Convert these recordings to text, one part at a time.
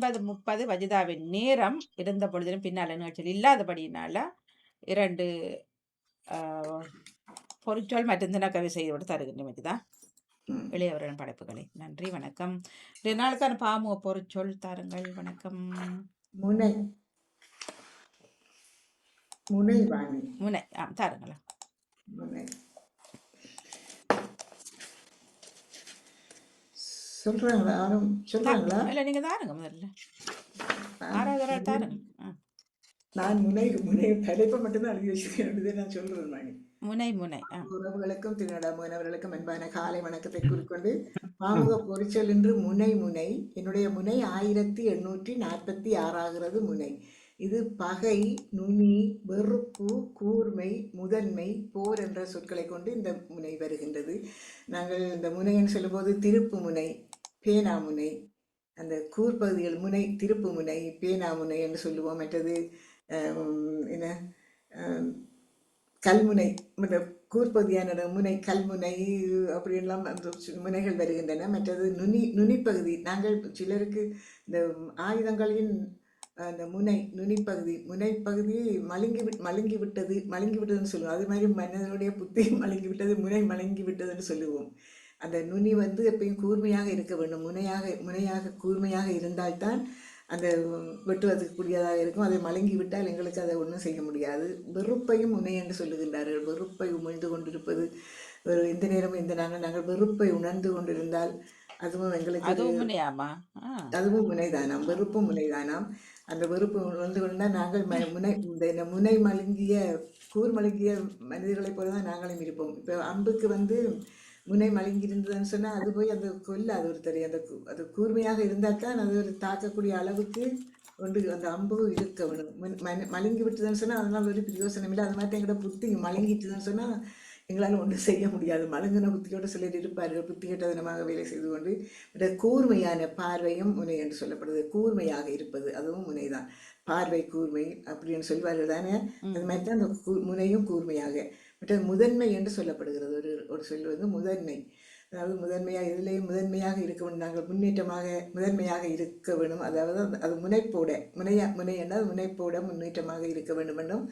9:30 வஜிதாவின் நேரம் இருந்த பொழுதிலும் பின்னால் நிகழ்ச்சியில் இல்லாதபடியினால 2 பொருட்சொல் மற்றும் தினக்கவி செய்து தருகின்றேன் வஜிதா. இளையவரின் படைப்புகளை. நன்றி, வணக்கம். 2 நாளுக்கான பாமுக பொருட்சொல் தாருங்கள். வணக்கம். முனை. முனை வாணி. முனை தாருங்களா. முனை சொல்றாங்களா? யாரும் சொல்றாங்களா? இல்ல, நீங்க தாருங்க முதல்ல. ஆறாவது தாருங்க. நான் முனை தலைப்பை மட்டும்தான் எழுதி வச்சிருக்கேன். நான் சொல்றேன் நானே. முனை முனை. உறவுகளுக்கும் திருநடாமுகனவர்களுக்கும் அன்பான காலை வணக்கத்தை கூறிக்கொண்டு, பாமுக பொறிச்சல் என்று முனை முனை. என்னுடைய முனை 1846 ஆகிறது. முனை இது பகை, நுனி, வெறுப்பு, கூர்மை, முதன்மை, போர் என்ற சொற்களை கொண்டு இந்த முனை வருகின்றது. நாங்கள் இந்த முனைன்னு சொல்லும்போது திருப்பு முனை, பேனா முனை, அந்த கூர்பகுதிகள் முனை, திருப்பு முனை, பேனா முனை என்று சொல்லுவோம். மற்றது என்ன கல்முனை, கூர்பகுதியான முனை, கல்முனை அப்படின்லாம் அந்த முனைகள் வருகின்றன. மற்றது நுனிப்பகுதி. நாங்கள் சிலருக்கு இந்த ஆயுதங்களின் அந்த நுனிப்பகுதி மழுங்கி விட்டதுன்னு சொல்லுவோம். அது மாதிரி மனிதனுடைய புத்தி மழுங்கி விட்டது, முனை மழுங்கி விட்டதுன்னு சொல்லுவோம். அந்த நுனி எப்பயும் கூர்மையாக இருக்க வேண்டும். முனையாக கூர்மையாக இருந்தால்தான் அந்த வெட்டுவதற்கு கூடியதாக இருக்கும். அதை மழுங்கி விட்டால் எங்களுக்கு அதை ஒன்றும் செய்ய முடியாது. வெறுப்பையும் முனை என்று சொல்லுகின்றார்கள். வெறுப்பை உமிழ்ந்து கொண்டிருப்பது, எந்த நேரமும் நாங்கள் வெறுப்பை உணர்ந்து கொண்டிருந்தால் அதுவும் எங்களுக்கு அதுவும் முனைதானாம். வெறுப்பும் முனைதானாம். அந்த வெறுப்பு உணர்ந்து கொண்டால் நாங்கள் முனை மழுங்கிய கூர் மழுங்கிய மனிதர்களை போலதான் நாங்களும் இருப்போம். இப்போ அம்புக்கு முனை மழுங்கி இருந்ததுன்னு சொன்னால் அது போய் அந்த கொல்லாது ஒருத்தரை. அது கூர்மையாக இருந்தால் தான் அது ஒரு தாக்கக்கூடிய அளவுக்கு அந்த அம்பு இருக்க வேணும். மழுங்கி விட்டுதுன்னு சொன்னால் அதனால் ஒரு பிரயோசனம் இல்லை. அது மாதிரி எங்களோட புத்தி மழுங்கிட்டுதுன்னு சொன்னால் எங்களால் ஒன்றும் செய்ய முடியாது. மழுங்கின புத்தியோடு சிலர் இருப்பார்கள். புத்தி கெட்டதனமாக வேலை செய்து கொண்டு. கூர்மையான பார்வையும் முனை என்று சொல்லப்படுது. கூர்மையாக இருப்பது அதுவும் முனைதான். பார்வை கூர்மை அப்படின்னு சொல்வார்கள் தானே. அது மாதிரி தான் அந்த முனையும் கூர்மையாக. மற்ற முதன்மை என்று சொல்லப்படுகிறது. ஒரு சொல்வது முதன்மை. அதாவது முதன்மையாக இதிலேயும் முதன்மையாக இருக்க வேண்டும். நாங்கள் முதன்மையாக இருக்க வேண்டும். அதாவது அது முனை என்றால் முனைப்போட முன்னேற்றமாக இருக்க வேண்டும் என்றும்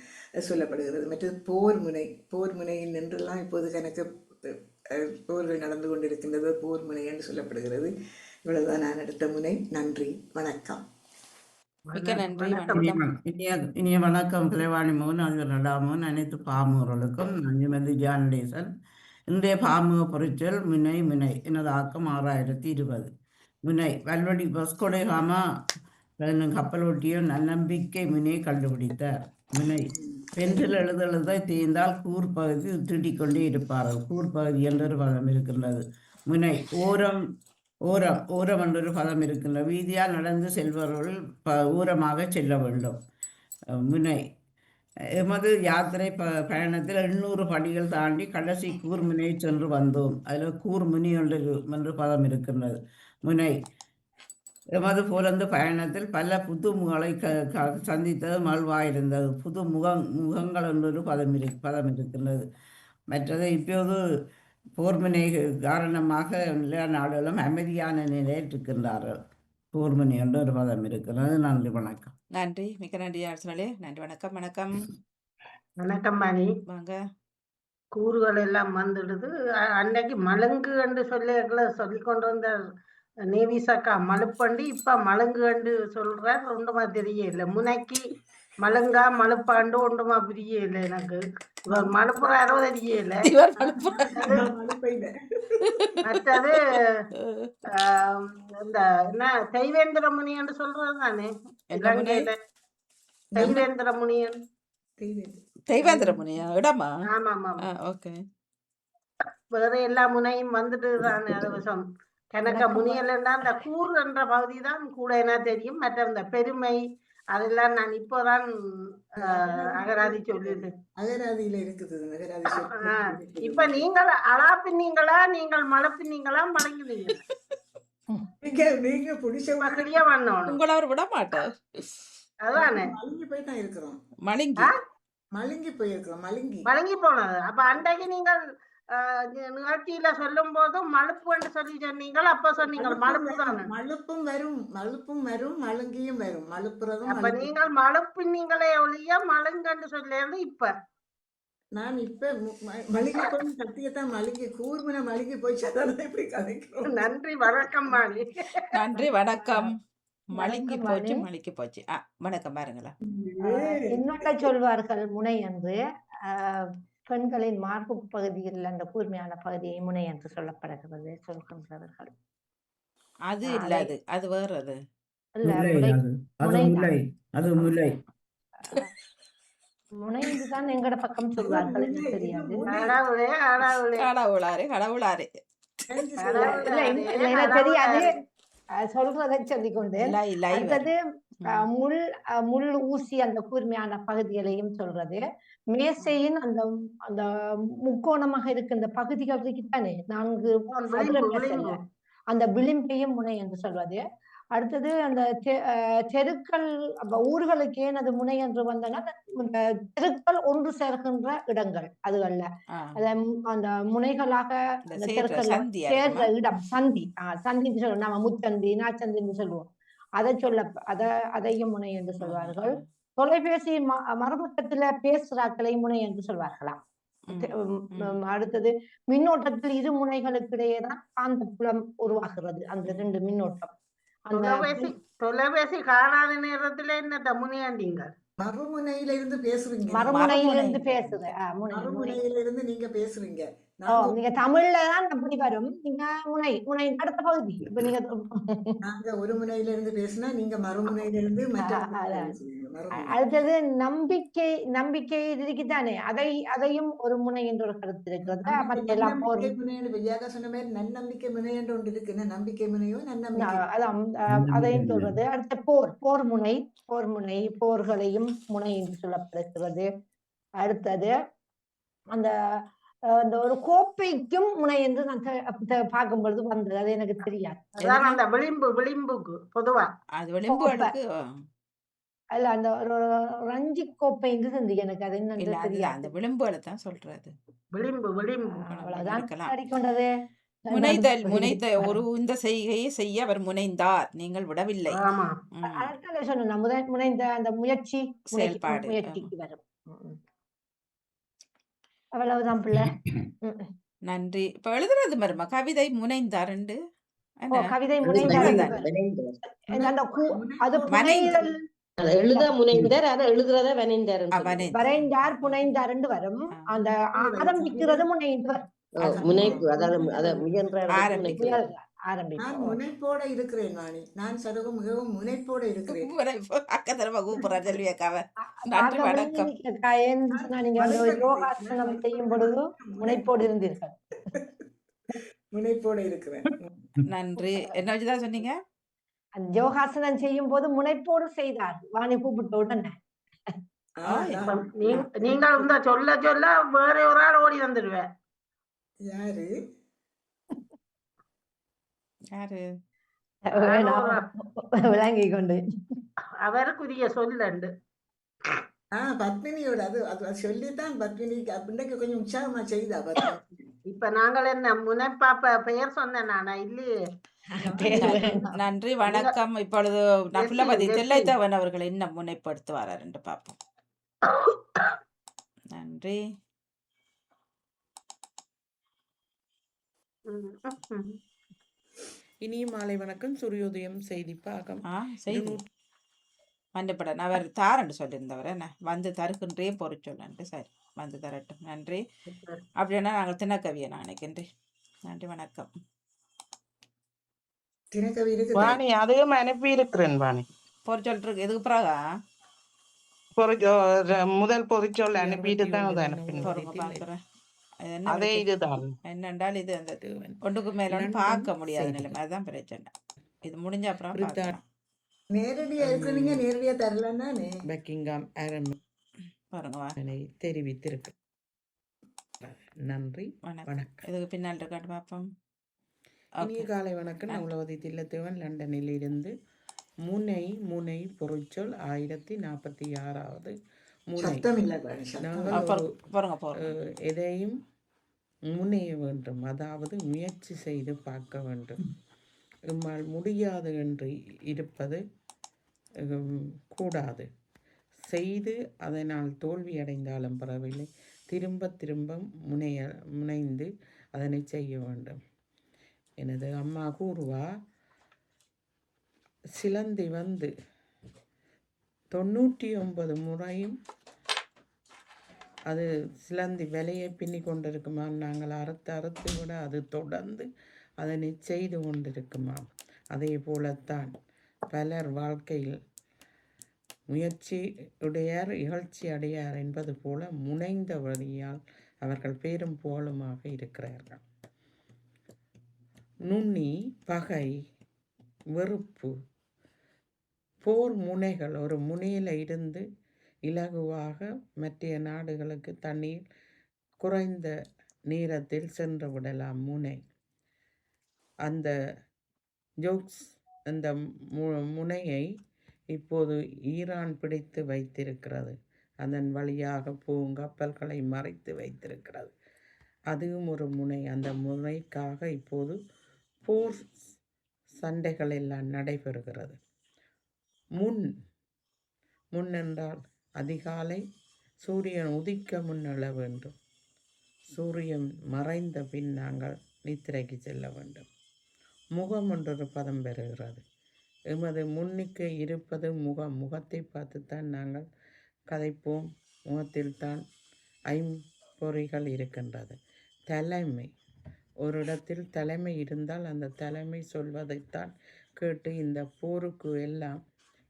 சொல்லப்படுகிறது. மற்றது போர் முனையில் நின்றெல்லாம் இப்போது கணக்கு போர்கள் நடந்து கொண்டிருக்கின்றது. போர் முனை என்று சொல்லப்படுகிறது. இவ்வளவுதான் நான் எடுத்த முனை. நன்றி, வணக்கம். இனிய வணக்கம். கிளைவாணி மோகன், அதிபர் நடாமோகன், அனைத்து பாமுகர்களுக்கும் நஞ்சுமதி ஜானடேசன். இன்றைய பாமுக பொறிச்சொல் முனை. எனது ஆக்கம் 6020. முனை வல்வடி வஸ்கோடேகாமா கப்பலோட்டிய நன்னம்பிக்கை முனையை கண்டுபிடித்தார். முனை பென்சில் எழுத தேய்ந்தால் கூர்பகுதி திட்டிக்கொண்டே இருப்பார்கள். கூர்பகுதி என்றொரு பதம் இருக்கின்றது. முனை ஓரம் என்றொரு பதம் இருக்கின்றது. வீதியால் நடந்து செல்பவர்கள் ஊரமாக செல்ல வேண்டும். முனை எமது யாத்திரை பயணத்தில் 800 படிகள் தாண்டி கடைசி கூர்முனை சென்று வந்தோம். அதில் கூர்முனி என்று பதம் இருக்கின்றது. முனை எமது போலந்து பயணத்தில் பல புதுமுகங்களை சந்தித்தது மகிழ்வாயிருந்தது. புது முகங்கள் என்றொரு பதம் இருக்கின்றது. மற்றது இப்போது போர்முனை காரணமாக எல்லா நாடுகளும் அமைதியான நிலையில் இருக்கின்றார்கள். போர்முனை என்ற ஒரு பதம் இருக்கிறது. நன்றி, வணக்கம். நன்றி, மிக்க நன்றி அரசனே. நன்றி, வணக்கம். வணக்கம் வணக்கம் மணி. வாங்க. கூறுகள் எல்லாம் வந்துடுது. அன்னைக்கு மலங்கு என்று சொல்லி கொண்டு வந்த நேவிசாக்கா மலுப்பண்டி இப்ப மலங்கு என்று சொல்றார். ஒன்றுமா தெரியல. முனைக்கு மலங்கா மலுப்பாண்டு ஒன்றுமா புரியல எனக்கு. இவர் மலுப்புறாரோ தெரியல. மற்றது இந்த என்ன தெய்வேந்திர முனி என்று சொல்றது தானே இலங்கையில. தெய்வேந்திர முனியன். தெய்வேந்திர முனியா இடமா? ஆமா ஆமா. ஓகே. வேற எல்லா முனையும் வந்துட்டு தானே. அது கணக்க முனியல் அந்த கூறு என்ற பகுதி தான் கூட என்ன தெரியும். மற்ற இந்த பெருமை அதெல்லாம் நான் இப்போதான் அகராதி சொல்லிட்டு. அகராதியில இருக்குது. இப்ப நீங்கள் அலாப்பினீங்களா, நீங்கள் மலப்பினீங்களா, மலங்குனீங்களா? நீங்க புடிச்ச மக்களியா பண்ணணும். உங்களை அவர் விட மாட்டார். அதானே மழுங்கி போய் தான் இருக்கிறோம். மழுங்கி போயிருக்கிறோம். மழுங்கி போனது. அப்ப அன்றைக்கு நீங்கள் நிகழ்ச்சியில சொல்லும் போதும் மழுப்பு என்று சொல்லி சொன்னீங்கள், அப்ப சொன்னீங்கள் மழுப்பு தானே. மழுப்பும் வரும், மழுப்பும் வரும், மழுங்கியும் வரும். மழுப்புறதும் அப்ப மழுப்பு. நீங்கள் மழுப்பினீங்களே ஒழிய மழுங்கன்னு சொல்லியிருந்து இப்ப நான் இப்ப மழுங்கி போய் சத்தியத்தான் மழுங்கி கூர்மனை மழுங்கி போய் சதான இப்படி கதைக்கிறோம். நன்றி வணக்கம் மாணி. நன்றி வணக்கம். மழுங்கி வணக்கம் போச்சு மாணி. மழுங்கி போச்சு. வணக்கம் பாருங்களா. என்னோட சொல்வார்கள் முனை என்று பெண்களின் மார்பு பகுதியில் அந்த கூர்மையான பகுதியை முனை என்று சொல்லப்படுகிறது சொல்கின்றவர்கள். அது இல்ல, அது அது வேற. அது இல்ல, முலை முனை அது. அது முனைதான். முலை. அது முலை. முனை என்றுதான் எங்கட பக்கம் சொல்வார்கள், எனக்கு தெரியாது. கடவுளே கடவுளே கடவுளாரே கடவுளாரே. இல்ல, எனக்கு தெரியாது. சொல்றதை சொல்லிக்கொண்டு லை லை அடுத்தது முள் ஊசி அந்த கூர்மையான பகுதிகளையும் சொல்றது. மேசையின் அந்த அந்த முக்கோணமாக இருக்கின்ற பகுதிகள் இருக்குதானே, 4 சதுர மேசையில அந்த விளிம்பையும் முனை என்று சொல்வது. அடுத்தது அந்த தெருக்கள் ஊர்களுக்கு ஏன் அது முனை என்று வந்தனா, இந்த தெருக்கள் ஒன்று சேர்கின்ற இடங்கள் அதுகள்ல அந்த முனைகளாக அந்த தெருக்கள் சேர்ற இடம் சந்தி. சந்தின்னு சொல்லுவோம் நம்ம, முச்சந்தி நாச்சந்தின்னு சொல்லுவோம். அதையும் முனை என்று சொல்வார்கள். தொலைபேசி மறுபக்கத்துல பேசுறாக்களை முனை என்று சொல்வார்களாம். அடுத்தது மின்னோட்டத்தில் இரு முனைகளுக்கு இடையேதான் காந்த புலம் உருவாகிறது. அந்த 2 மின்னோட்டம் தொலைபேசி காணாத நேரத்துல என்ன முனையாண்டீங்க, மறுமுனையில இருந்து பேசுறீங்க. மறுமுனையிலிருந்து பேசுற மறுமுனையில இருந்து நீங்க பேசுறீங்க. நீங்க தமிழ்ல தான் அப்படி வரும். நீங்க முனை முனை அடுத்த பகுதி. இப்ப நீங்க நாங்க ஒரு முனையில இருந்து பேசினா நீங்க மறுமுனையில இருந்து அடுத்தது நம்பிக்கை. நம்பிக்கை இருக்குதானே, அதையும் ஒரு முனை என்ற ஒரு கருத்து இருக்கிறது. விஜயாக சொன்ன மாதிரி நன்னம்பிக்கை முனை என்று ஒன்று இருக்கு. நம்பிக்கை முனையோ நன்னம்பிக்கை, அதையும் சொல்றது. அடுத்த போர் முனை. போர் முனை போர்களையும் முனை என்று சொல்லப்படுகிறது. அடுத்தது அந்த ஒரு கோப்பைக்கும் முனை என்று நான் பார்க்கும் பொழுது வந்தது. அது எனக்கு தெரியாது. அந்த விளிம்புக்கு பொதுவா அது விளிம்பு அல்ல, அந்த ஒரு ரஞ்சி கோப்பை என்று செஞ்சு எனக்கு அது என்ன தெரியாது. அந்த விளிம்புகளை தான் சொல்றது. விளிம்பு அவ்வளவுதான் அடிக்கொண்டது. முனைதல் ஒரு இந்த செய்கையை செய்ய அவர் முனைந்தார், நீங்கள் விடவில்லை. சொன்ன முனைந்த அந்த முயற்சி செயல்பாடு முயற்சிக்கு வரும். அவ்வளவுதான் பிள்ளை. நன்றி. இப்ப எழுதுறது மருமா கவிதை முனைந்தார். கவிதை முனைந்தார். அது புனைதல். எழுத முனைந்தார், அதை எழுதுறத வரைந்தார் புனைந்தார் வரும். அந்த ஆரம்பிக்கிறது முனைந்தார். முனைப்பு, அதாவது நான் முனைப்போட இருக்கிறேன் வாணி. நான் சதகம் மிகவும் முனைப்போட இருக்கிறேன். நன்றி வணக்கம். நீங்க யோகாசனம் செய்யும் பொழுது முனைப்போடு இருந்தீர்கள். முனைப்போட இருக்கிறேன். நன்றி. என்ன வச்சுதான் சொன்னீங்க? யோகாசனம் செய்யும் போது முனைப்போடு செய்தார். வாணி கூப்பிட்ட உடனே நீங்கள் இந்த சொல்ல சொல்ல வேற ஒரு ஆள் ஓடி வந்துடுவேன். யாரு யாரு விளங்கி கொண்டு அவருக்குரிய சொல்லண்டு பத்மினியோட அது சொல்லித்தான் பத்மினிக்கு அப்படின்னுக்கு கொஞ்சம் உற்சாகமா செய்தா. இப்ப நாங்கள் என்ன முனைப்பாப்ப பெயர் சொன்னேன் நானா இல்லையே. நன்றி வணக்கம். இப்பொழுது நபுலபதி தில்லைத்தவன் அவர்கள் என்ன முனைப்படுத்துவார் என்று பார்ப்போம். நன்றி. இனிய மாலை வணக்கம். சூரியோதயம் செய்தி பாகம் செய்தி மண்டப்படன் அவர் தாரண்டு சொல்லியிருந்தவர் என்ன வந்து தருகின்றே பொறிச்சொல்லு. சரி, வந்து தரட்டும். நன்றி. அப்படின்னா நாங்கள் தினக்கவியை நான் நினைக்கின்றேன். நன்றி வணக்கம். வாணி அதையும் அனுப்பி இருக்கிறேன். வாணி பொறிச்சொல் இருக்கு. எதுக்கு பிறகா முதல் பொறிச்சொல் அனுப்பிட்டு தான் அதை பாக்குறேன். அதே இதுதான் என்னென்றால் இது அந்த ஒன்றுக்கு மேல பார்க்க முடியாத நிலைமை. அதுதான் பிரச்சனை. இது முடிஞ்ச அப்புறம் நேரடியா இருக்கிறீங்க, நேரடியா தரலன்னா பக்கிங்காம் அரண்மனை தெரிவித்திருக்கு. நன்றி வணக்கம். இதுக்கு பின்னால் இருக்காட்டு பார்ப்போம். இனிய காலை வணக்கம். நான் உலகதி தில்லத்தேவன், லண்டனில் இருந்து. முனை முனை பொருட்சொல் 1046வது முனை. எதையும் முனைய வேண்டும், அதாவது முயற்சி செய்து பார்க்க வேண்டும். நம்மால் முடியாது என்று இருப்பது கூடாது. செய்து அதனால் தோல்வி அடைந்தாலும் பரவாயில்லை, திரும்ப திரும்ப முனைந்து அதனை செய்ய வேண்டும். எனது அம்மா கூறுவா, சிலந்தி 99 முறையும் அது சிலந்தி விலையை பின்னி கொண்டிருக்குமாம். நாங்கள் அறுத்து விட அது தொடர்ந்து அதனை செய்து கொண்டிருக்குமாம். அதே போலத்தான் பலர் வாழ்க்கையில் முயற்சி உடையார் இகழ்ச்சி அடையார் என்பது போல முனைந்த வழியால் அவர்கள் பேரும் புகழுமாக இருக்கிறார்கள். நுண்ணி, பகை, வெறுப்பு, போர் முனைகள் ஒரு முனையில் இருந்து இலகுவாக மற்ற நாடுகளுக்கு தண்ணீர் குறைந்த நேரத்தில் சென்று விடலாம். முனை அந்த ஜோக்ஸ் அந்த முனையை இப்போது ஈரான் பிடித்து வைத்திருக்கிறது. அதன் வழியாக போகும் கப்பல்களை மறைத்து வைத்திருக்கிறது. அதுவும் ஒரு முனை. அந்த முனைக்காக இப்போது போர் சண்டைகள் எல்லாம் நடைபெறுகிறது. முன் என்றால் அதிகாலை சூரியன் உதிக்க முன்னெழ வேண்டும். சூரியன் மறைந்த பின் நாங்கள் நித்திரைக்கு செல்ல வேண்டும். முகம் என்றொரு பதம் பெறுகிறது. எமது முன்னுக்கு இருப்பது முகத்தை பார்த்துத்தான் நாங்கள் கதைப்போம். முகத்தில் தான் ஐம்பொறிகள் இருக்கின்றது. தலைமை, ஒரு இடத்தில் தலைமை இருந்தால் அந்த தலைமை சொல்வதைத்தான் கேட்டு இந்த போருக்கு எல்லாம்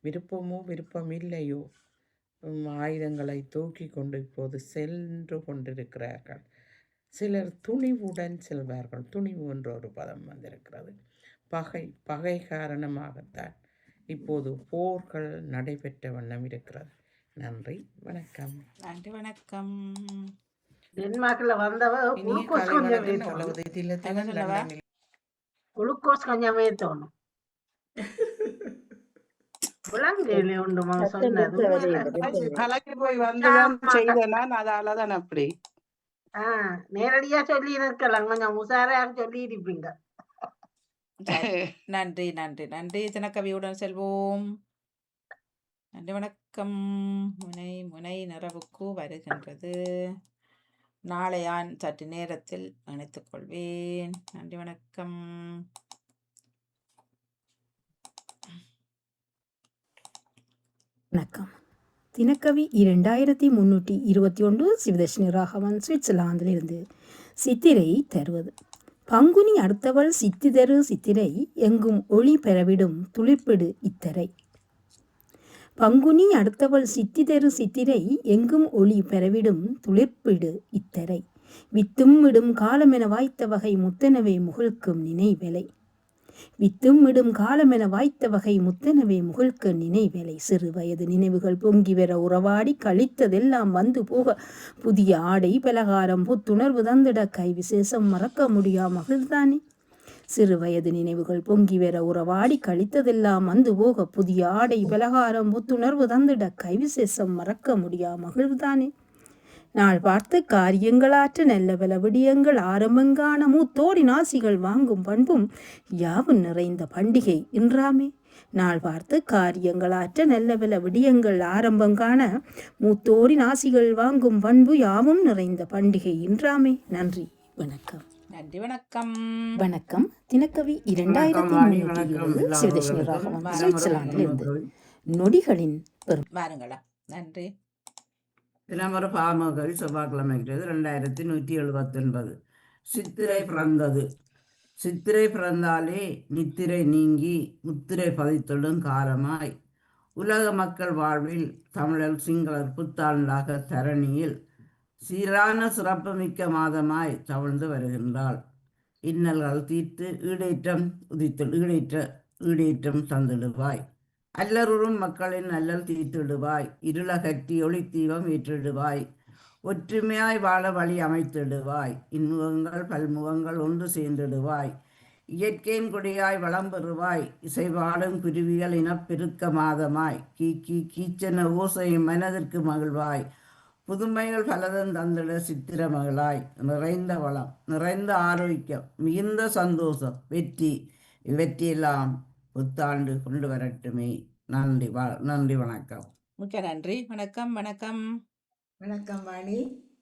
விருப்பமோ விருப்பம் இல்லையோ ஆயுதங்களை தூக்கி கொண்டு இப்போது சென்று கொண்டிருக்கிறார்கள். சிலர் துணிவுடன் செல்வார்கள். துணிவு என்ற ஒரு பதம் வந்திருக்கிறது. பகை காரணமாகத்தான் இப்போது போர்கள் நடைபெற்ற வண்ணம் இருக்கிறது. நன்றி, வணக்கம். நன்றி, வணக்கம். டென்மார்க்ல வந்தவ குளுக்கோஸ் கொஞ்சம் ஏத்தணும். விளங்கல ஒன்றுமா சொன்னது. கலக்கி போய் வந்துதான் செய்தேன், அதாலதான் அப்படி. நேரடியா சொல்லி இருக்கலாம், கொஞ்சம் உஷாரா சொல்லி இருப்பீங்க. நன்றி நன்றி நன்றி. தினக்கவியுடன் செல்வோம். நன்றி, வணக்கம். முனை நிறைவுக்கு வருகின்றது. நாளையான் சற்று நேரத்தில் இணைத்துக் கொள்வேன். நன்றி, வணக்கம். வணக்கம். தினக்கவி 2321 சிவதர்ஷினி ராகவன், சுவிட்சர்லாந்திலிருந்து. சித்திரை தருவது. பங்குனி அடுத்தவள் சித்திதரு சித்திரை, எங்கும் ஒளி பெறவிடும் துளிர்ப்பிடு இத்தரை. பங்குனி அடுத்தவள் சித்திதரு சித்திரை, எங்கும் ஒளி பெறவிடும் துளிர்ப்பிடு இத்தரை. வித்தும் இடும் காலமென வாய்த்த வகை முத்தனவே முகழ்க்கும் நினைவேலை. வித்தும் இடும் காலமென வாய்த்த வகை முத்தனவே முகழ்க்க நினைவேலை. சிறு வயது நினைவுகள் பொங்கி வர உறவாடி கழித்ததெல்லாம் வந்து போக புதிய ஆடை பலகாரம் புத்துணர்வு தந்திட கை விசேஷம் மறக்க முடியா மகிழ்தானே. சிறு வயது நினைவுகள் பொங்கி வர உறவாடி கழித்ததெல்லாம் வந்து போக புதிய ஆடை பலகாரம் புத்துணர்வு தந்திட கை விசேஷம் மறக்க முடியா மகிழ்தானே. நாள் பார்த்து காரியங்களாற்ற நல்ல பல விடியங்கள் ஆரம்பங்கான மூத்தோடி நாசிகள் வாங்கும் பண்பும் யாவும் நிறைந்த பண்டிகை இன்றாமே. நாள் பார்த்து காரியங்களாற்ற நல்ல பல விடியங்கள் ஆரம்பங்கான மூத்தோடி நாசிகள் வாங்கும் பண்பு யாவும் நிறைந்த பண்டிகை இன்றாமே. நன்றி, வணக்கம். நன்றி, வணக்கம். வணக்கம். தினக்கவி 2320 சிவதர்ஷினி ராகவன், சுவிட்சர்லாந்திலிருந்து. நொடிகளின் பெரும். வாருங்களா. நன்றி. தினமொரு பாமகவி செவ்வாய்க்கிழமைக்கிறது 2179. சித்திரை பிறந்தது. சித்திரை பிறந்தாலே நித்திரை நீங்கி முத்திரை பதித்தொடும் காலமாய் உலக மக்கள் வாழ்வில் தமிழர் சிங்களர் புத்தாண்டாக தரணியில் சீரான சிறப்புமிக்க மாதமாய் தவழ்ந்து வருகின்றாள். இன்னல்கள் தீர்த்து ஈடேற்றம் தந்திடுவாய். அல்லருறும் மக்களின் அல்லல் தீர்த்திடுவாய். இருளகற்றி ஒளித்தீபம் ஏற்றிடுவாய். ஒற்றுமையாய் வாழ வழி அமைத்திடுவாய். இன்முகங்கள் பல்முகங்கள் ஒன்று சேர்ந்திடுவாய். இயற்கையின் கொடியாய் வளம் பெறுவாய். இசைபாடும் குருவிகள் இனப்பெருக்க மாதமாய் கீச்சென ஓசையும் மனதிற்கு மகிழ்வாய். புதுமைகள் பலதும் தந்திட சித்திர மகளாய் நிறைந்த வளம் நிறைந்த ஆரோக்கியம் மிகுந்த சந்தோஷம் வெற்றியெல்லாம் புத்தாண்டு கொண்டு வரட்டுமே. நன்றி வணக்கம். மிக்க நன்றி. வணக்கம் வணக்கம். வணக்கம் வாணி.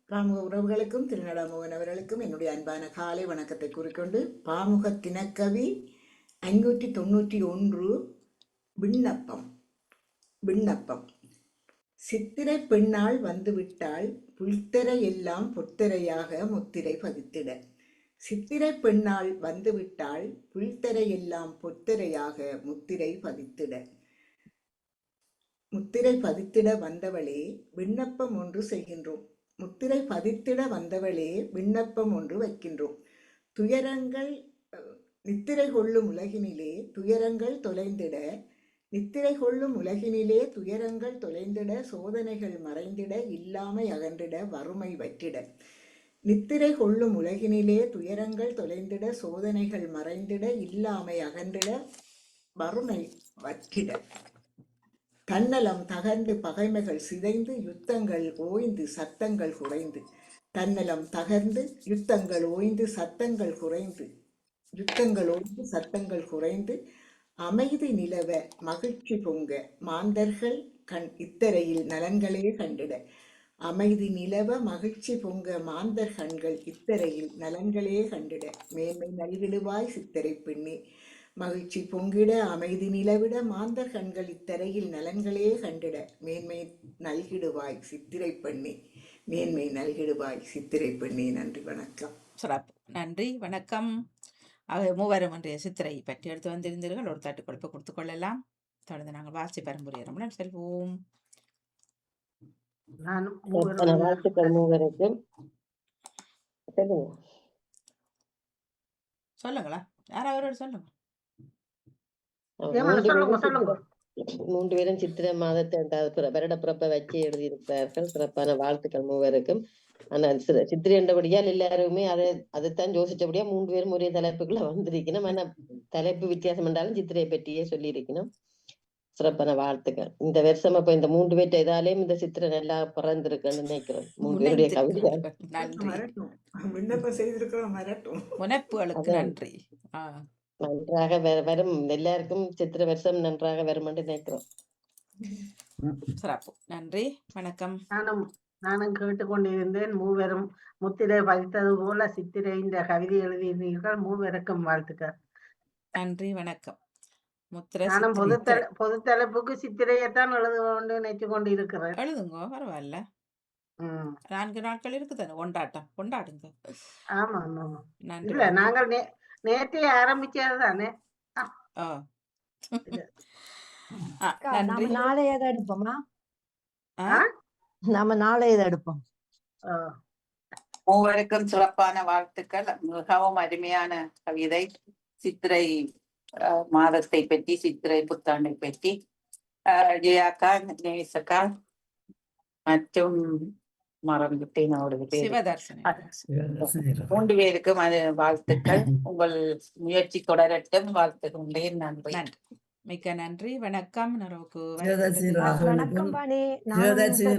பாமுக உறவுகளுக்கும் திருநடாமோகன் அவர்களுக்கும் என்னுடைய அன்பான காலை வணக்கத்தை கூறிக்கொண்டு, பாமுக தினக்கவி 591 விண்ணப்பம். சித்திரை பெண்ணாள் வந்துவிட்டாள், புல்தரை எல்லாம் பொத்தரையாக முத்திரை பதித்திட. சித்திரை பெண்ணாள் வந்துவிட்டாள், புல்தரை எல்லாம் பொத்தரையாக முத்திரை பதித்திட. முத்திரை பதித்திட வந்தவளே விண்ணப்பம் ஒன்று செய்கின்றோம். முத்திரை பதித்திட வந்தவளே விண்ணப்பம் ஒன்று வைக்கின்றோம். துயரங்கள் நித்திரை கொள்ளும் உலகினிலே துயரங்கள் தொலைந்திட, நித்திரை கொள்ளும் உலகினிலே துயரங்கள் தொலைந்திட, சோதனைகள் மறைந்திட, இல்லாமை அகன்றிட, வறுமை வற்றிட. நித்திரை கொள்ளும் உலகினிலே துயரங்கள் தொலைந்திட, சோதனைகள் மறைந்திட, இல்லாமை அகன்றிட, வறுமை வற்றிட. தன்னலம் தகர்ந்து பகைமைகள் சிதைந்து, யுத்தங்கள் ஓய்ந்து சத்தங்கள் குறைந்து. தன்னலம் தகர்ந்து யுத்தங்கள் ஓய்ந்து சத்தங்கள் குறைந்து, அமைதி நிலவ மகிழ்ச்சி பொங்க, மாந்தர்கள் இத்தரையில் நலன்களே கண்டிட. அமைதி நிலவ மகிழ்ச்சி பொங்க, மாந்தர் கண்கள் இத்தரையில் நலன்களே கண்டிட. மேன்மை நல்கிடுவாய் சித்திரை பெண்ணே, மகிழ்ச்சி பொங்கிட அமைதி நிலவிட, மாந்தர் கண்கள் இத்தரையில் நலன்களே கண்டிட. மேன்மை நல்கிடுவாய் சித்திரை பெண்ணே, மேன்மை நல்கிடுவாய் சித்திரை பெண்ணே. நன்றி வணக்கம். சிறப்பு. நன்றி வணக்கம். மூவரும் இன்றைய சித்திரை பற்றி எடுத்து வந்திருந்தீர்கள். ஒரு தட்டு கொடுப்பை கொடுத்துக் கொள்ளலாம். தொடர்ந்து நாங்கள் வாசி பரம்பரையிடம் செல்வோம். வாழ்த்துக்கள் மூவருக்கும். சொல்லுங்களா, யாராவது சொல்லுங்க. மூன்று பேரும் சித்திரை மாதத்தை வருட பிறப்பை வச்சு எழுதியிருக்கிறார்கள். சிறப்பான வாழ்த்துக்கள் மூவருக்கும். ஆனா சித்திரை என்றபடியால் எல்லாருமே அதைத்தான் யோசிச்சபடியா மூன்று பேரும் ஒரே தலைப்புக்குள்ள வந்திருக்கணும். ஆனா தலைப்பு வித்தியாசம் என்றாலும் சித்திரையை பற்றியே சொல்லி இருக்கணும். சிறப்பான வாழ்த்துக்கள். இந்த வருஷம் இப்ப இந்த மூன்று பேர்ட்ட இதாலேயும் இந்த சித்திரை நல்லா பிறந்திருக்குன்னு நினைக்கிறேன். மூன்று பேருடைய கவிதை நன்றாக வரும். எல்லாருக்கும் சித்திரை வருஷம் நன்றாக வரும் என்று நினைக்கிறோம். சிறப்பு. நன்றி வணக்கம். நானும் கேட்டுக்கொண்டிருந்தேன். மூவரும் முத்திரை பதித்தது போல சித்திரை இந்த கவிதை எழுதியிருந்தீர்கள். மூவருக்கும் வாழ்த்துக்கள். நன்றி வணக்கம். நானும் பொது தலைப்புக்கு சித்திரையத்தான் எழுதுவோம் நினைச்சு கொண்டு இருக்கிறேன். எழுதுங்க, பரவாயில்ல. 4 நாட்கள் இருக்குதானே கொண்டாட்டம், கொண்டாடுங்க. ஆமா ஆமா. இல்ல நாங்கள் நேற்றே ஆரம்பிச்சது தானே. நாளைய எடுப்போமா? நாம நாளை எடுப்போம். மூவருக்கும் சிறப்பான வாழ்த்துக்கள். மிகவும் அருமையான கவிதை. சித்திரை மாதத்தை பற்றி, சித்திரை புத்தாண்டை பற்றி ஜெயாக்கா, நேசக்கா மற்றும் மறந்துட்டேன் அவருடைய பேர். 3 பேருக்கும் வாழ்த்துக்கள். உங்கள் முயற்சி தொடரட்டும். வாழ்த்துகின்றேன். நன்றி. மிக்க நன்றி. வணக்கம்.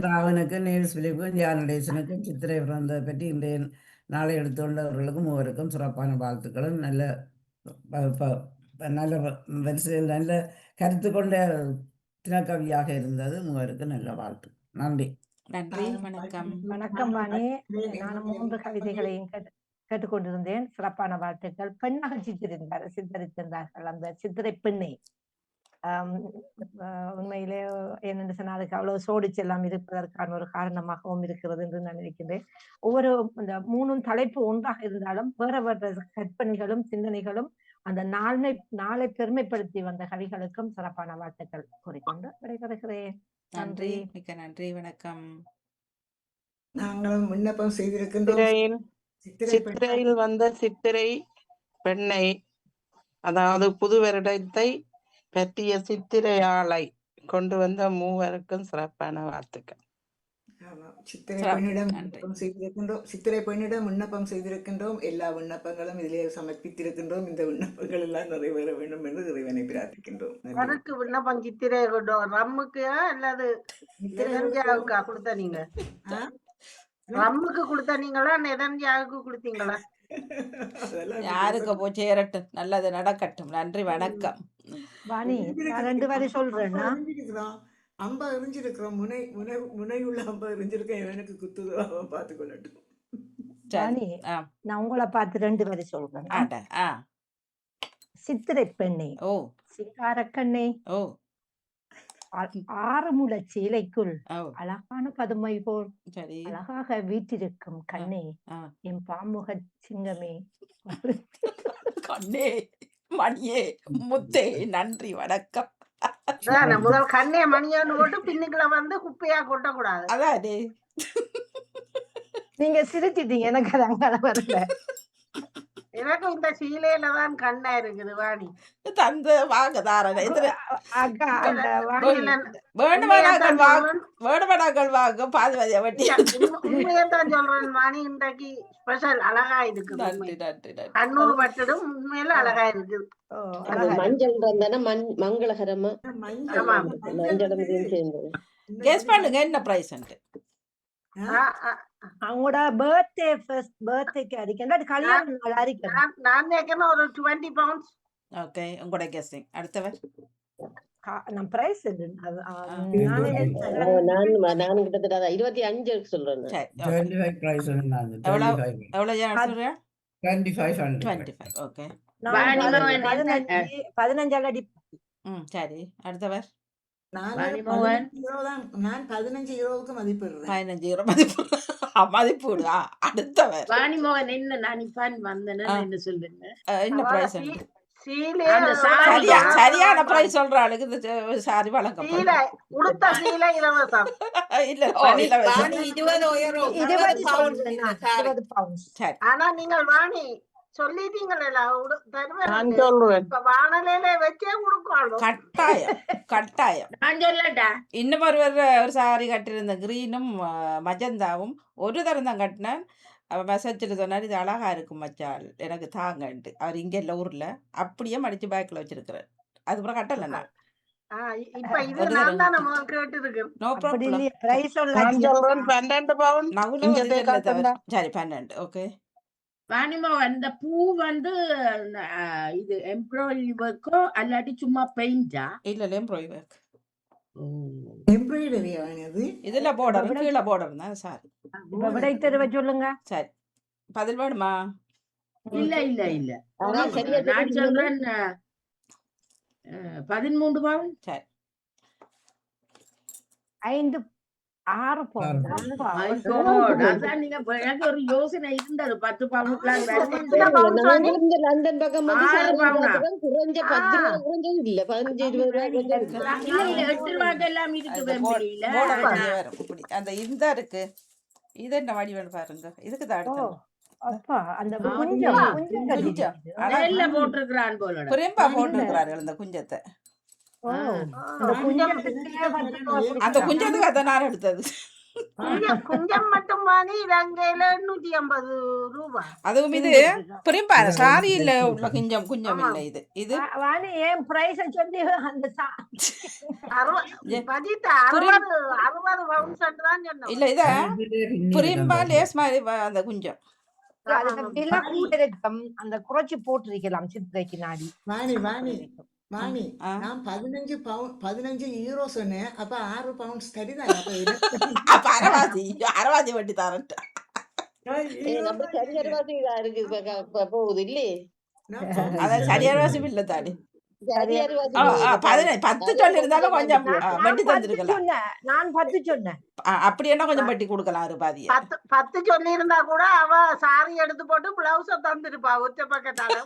ராவனுக்கும் நேல்ஸ் பிலிப்புக்கும் ஜானடேசனுக்கும் சித்திரை பிறந்ததை பற்றி இன்றைய நாளை எடுத்துள்ளவர்களுக்கும் மூவருக்கும் சிறப்பான வாழ்த்துக்களும் நல்ல வரிசையில் நல்ல கருத்து கொண்ட தினக்கவியாக இருந்தது. மூவருக்கும் நல்ல வாழ்த்து. நன்றி. நன்றி. வணக்கம். வணக்கம் வாணி. நானும் 3 கவிதைகளையும் கேட்டுக்கொண்டிருந்தேன். சிறப்பான வாழ்த்துக்கள். பெண்ணாக சித்தரித்திருந்தார்கள் அந்த சித்திரை பெண்ணை. உண்மையிலே என்னென்று சொன்னால் அதுக்கு அவ்வளவு சோடிச்சு எல்லாம் இருப்பதற்கான ஒரு காரணமாகவும் இருக்கிறது என்று நான் நினைக்கின்றேன். ஒவ்வொரு இந்த 3 தலைப்பு ஒன்றாக இருந்தாலும் வேற வேற கற்பனைகளும் சிந்தனைகளும் அந்த நாளை பெருமைப்படுத்தி வந்த கவிகளுக்கும் சிறப்பான வாழ்த்துக்கள் கூறிக்கொண்டு விடைபெறுகிறேன். நன்றி. மிக்க நன்றி. வணக்கம். நாங்களும் விண்ணப்பம் செய்திருக்கின்றோம். சித்திரையில் வந்த சித்திரை பெண்ணை, அதாவது புது வருடத்தை பற்றிய சித்திரையாளை கொண்டு வந்த மூவருக்கும் சிறப்பான வாழ்த்துக்கள். ஆமாம். சித்திரை சிறப்பு பெண்ணிடம் நன்றி விண்ணப்பம் செய்திருக்கின்றோம். சித்திரை பெண்ணிடம் விண்ணப்பம் செய்திருக்கின்றோம். எல்லா விண்ணப்பங்களும் இதிலே சமர்ப்பித்திருக்கின்றோம். இந்த விண்ணப்பங்கள் எல்லாம் நிறைவேற வேண்டும் என்று இறைவனை பிரார்த்திக்கின்றோம். நன்றி. யாருக்கு விண்ணப்பம் சித்திரை ரம்முக்கா அல்லது சித்திரை நெதன்யாவுக்கா கொடுத்த நீங்க? ஆ? ரம்முக்கு கொடுத்த நீங்களா நெதன்யாவுக்கு கொடுத்தீங்களா? அதெல்லாம் யாருக்கு போய் சேரட்டும் நல்லது நடக்கட்டும் நன்றி வணக்கம் வாணி நான் 2 வரி சொல்றேன்னா எரிஞ்சிருக்கிறோம். அம்பா எரிஞ்சிருக்கிறோம். முனை முனை முனையுள்ள அம்பா எரிஞ்சிருக்கேன். எனக்கு குத்துதோ அவன் பார்த்து கொள்ளட்டும். சரி வாணி ஆ நான் உங்களை பார்த்து 2 வரி சொல்றேன். ஆட்ட ஆ சித்திரை பெண்ணே, ஓ சிங்காரக்கண்ணே, ஓ 6 முழ சீலைக்குள் ஓ அழகான பதுமை போல் சரி அழகாக வீற்றிருக்கும் கண்ணே, ஆ என் பாமுக சிங்கமே. கண்ணே மணியே முத்தே நன்றி வணக்கம் அதானே, முதல் கண்ணே மணியான்னு போட்டு பின்னுக்குள்ள வந்து குப்பையா கொட்டக்கூடாது. அதானே நீங்க சிரிச்சிட்டீங்க, எனக்கு அது அங்கால வரல. எனக்கும் இந்த சீலையில தான் கண்ணா இருக்குது வாணி. தந்து வாங்க தாரணை அக்கா அந்த வாணியில வேணுமானாக்கள் வாங்க வேணுமானாக்கள் வாங்க பாதுகாதியா வட்டி உண்மையத்தான் சொல்றேன் வாணி, இன்றைக்கு ஸ்பெஷல் அழகா இருக்குது. நன்றி நன்றி நன்றி கண்ணூர் பட்டதும் உண்மையில அழகா இருக்குது. மஞ்சள் தானே மங்களகரமா ஆமா. மஞ்சளும் இதையும் சேர்ந்தது. கெஸ் பண்ணுங்க என்ன பிரைஸ் அவங்களோட பர்த்டே ஃபர்ஸ்ட் பர்த்டேக்கு அடிக்கணும், கல்யாண நாள் அடிக்கணும். நான் நினைக்கிறேன் ஒரு 20 pounds. ஓகே உங்களோட கெஸ்ஸிங் அடுத்தவர் நான் பிரைஸ் நான் கிட்டத்தட்ட 25 சொல்றேன். சரி 25 price சொன்னாங்க. எவ்வளவு 25. எவ்வளவு ஜனம் சொல்றீங்க 2500. 25 ஓகே 15 அடி. சரி அடுத்தவர் நான் 15 யூரோவுக்கு மதிப்பிடுறேன். 15 யூரோ மதிப்பு மதிப்பீடு அடுத்தவர் வாணிமோகன் என்ன நான் இப்ப வந்தேன்னு என்ன சொல்றீங்க? என்ன பிரைஸ் சீலை சரியான பிரைஸ் சொல்ற ஆளுக்கு இந்த சாரி வழங்க சீலை உடுத்த சீலை இலவசம். இல்ல இலவசம் 20 pounds. சரி ஆனா நீங்கள் வாணி சொல்லிட்டீங்களா நான் சொல்றேன். இப்ப வானலையில வச்சே கொடுக்கணும். கட்டாயம் கட்டாயம் நான் சொல்லட்டா? இன்னும் ஒரு சாரி கட்டிருந்த கிரீனும் மஜந்தாவும் ஒரு தரம் தான் கட்டினேன். மெசேஜில் சொன்னார் இது அழகா இருக்கும் மச்சால் எனக்கு தாங்கன்ட்டு. அவர் இங்கே இல்லை ஊரில் அப்படியே மடிச்சு பேக்கில் வச்சிருக்கிறேன். அதுக்கப்புறம் கட்டலை நான். இப்ப இது நான் தான் நம்ம கேட்டு இருக்கேன். நோ ப்ராப்ளம் நான் சொல்றேன் 12 பவுன். சரி 12 ஓகே. வாணிமோகன் இந்த பூ வந்து இது எம்ப்ராய்டரி ஒர்க்கோ அல்லாட்டி சும்மா பெயிண்டா? இல்ல எம்ப்ராய்டரி ஒர்க். எம்ப்ராய்டரி ஆனது இதுல பார்டர் கீழே பார்டர் தான் சாரி. விடை தெருவ சொல்லுங்க. சரி பதில் வேணுமா? இல்ல இல்ல இல்ல நான் சொல்றேன் 13 பவுன். சரி 6 பவுன். அதான் நீங்க எனக்கு ஒரு யோசனை இருந்தது 10 பவுன் லண்டன் பக்கம் குறைஞ்ச 10 ரூபா குறைஞ்சது இல்ல 15-20 ரூபாய் 8 ரூபாய்க்கு எல்லாம் இருக்குது. அந்த இந்த இருக்கு இது என்ன வடிவம் பாருங்க. இதுக்கு தான் அடுத்து அப்பா அந்த குஞ்சம் போட்டிருக்கிறான் போல புரியம்பா போட்டிருக்கிறார்கள் அந்த குஞ்சத்தை. அந்த குஞ்சத்துக்கு அதை நான் எடுத்தது. குஞ்சம் மட்டும் வாங்கி இலங்கையில 850 ரூபாய். அதுவும் இது புரியம்பா சாரி இல்ல உள்ள குஞ்சம் குஞ்சம் இல்ல இது இது வாணி ஏன் பிரைஸ் சொல்லி அந்த 60 பவுன் செட் தான் சொன்னோம். இல்ல இத புரியம்பா லேஸ் மாதிரி அந்த குஞ்சம் அந்த குறைச்சி போட்டிருக்கலாம் சித்திரைக்கு நாடி. வாணி நான் 15 யூரோ சொன்னேன். அப்ப 6 பவுண்ட்ஸ் சரிதான். அப்ப அரவாதி வட்டி தரேன். நம்ம சரியரவாசி இருக்கு போகுது இல்லையே. அதான் சரியரவாசி இல்ல தாடி. 10 சொல்லி இருந்தாலும் கொஞ்சம் வட்டி தந்துருக்கலாம். நான் 10 சொன்னேன். அப்படி என்ன கொஞ்சம் வட்டி கொடுக்கலாம். பாதிய 10 சொல்லி இருந்தா கூட அவ சாரி எடுத்து போட்டு பிளவுஸ தந்துருப்பா ஒற்ற பக்கத்தால.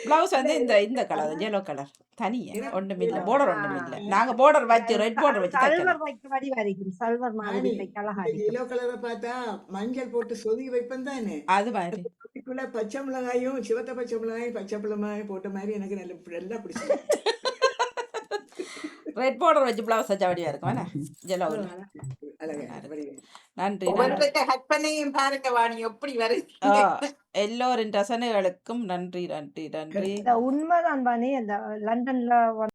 பிளவுஸ் வந்து இந்த கலர் yellow கலர் தனியா ஒண்ணும் இல்ல border ஒண்ணும் இல்ல. நாங்க border வச்சு ரெட் border வச்சு சல்வர் வைக்க வடி வரைக்கும் சல்வர் மாதிரி கலஹா yellow கலரை பார்த்தா மஞ்சள் போட்டு சொதுகி வைப்பேன் தானே. அது மாதிரி அதுக்குள்ள பச்சை மிளகாயும் சிவத்த பச்சை மிளகாயும் பச்சை மிளகாயும் போட்ட மாதிரி எனக்கு நல்லா பிடிச்சது. ரெட் பார்டர் வச்சு பிளவுஸ் வச்சா வடிவா இருக்கும் என்ன ஜெலவுல அழகா இருக்கு வடிவம். நன்றி நன்றி ஒவ்வொருத்தருக்க ஹட்பனையும் பாருங்க வாணி எப்படி வருது எல்லோரின் ரசனைகளுக்கும் நன்றி நன்றி நன்றி இந்த உண்மைதான் பாணி அந்த லண்டன்ல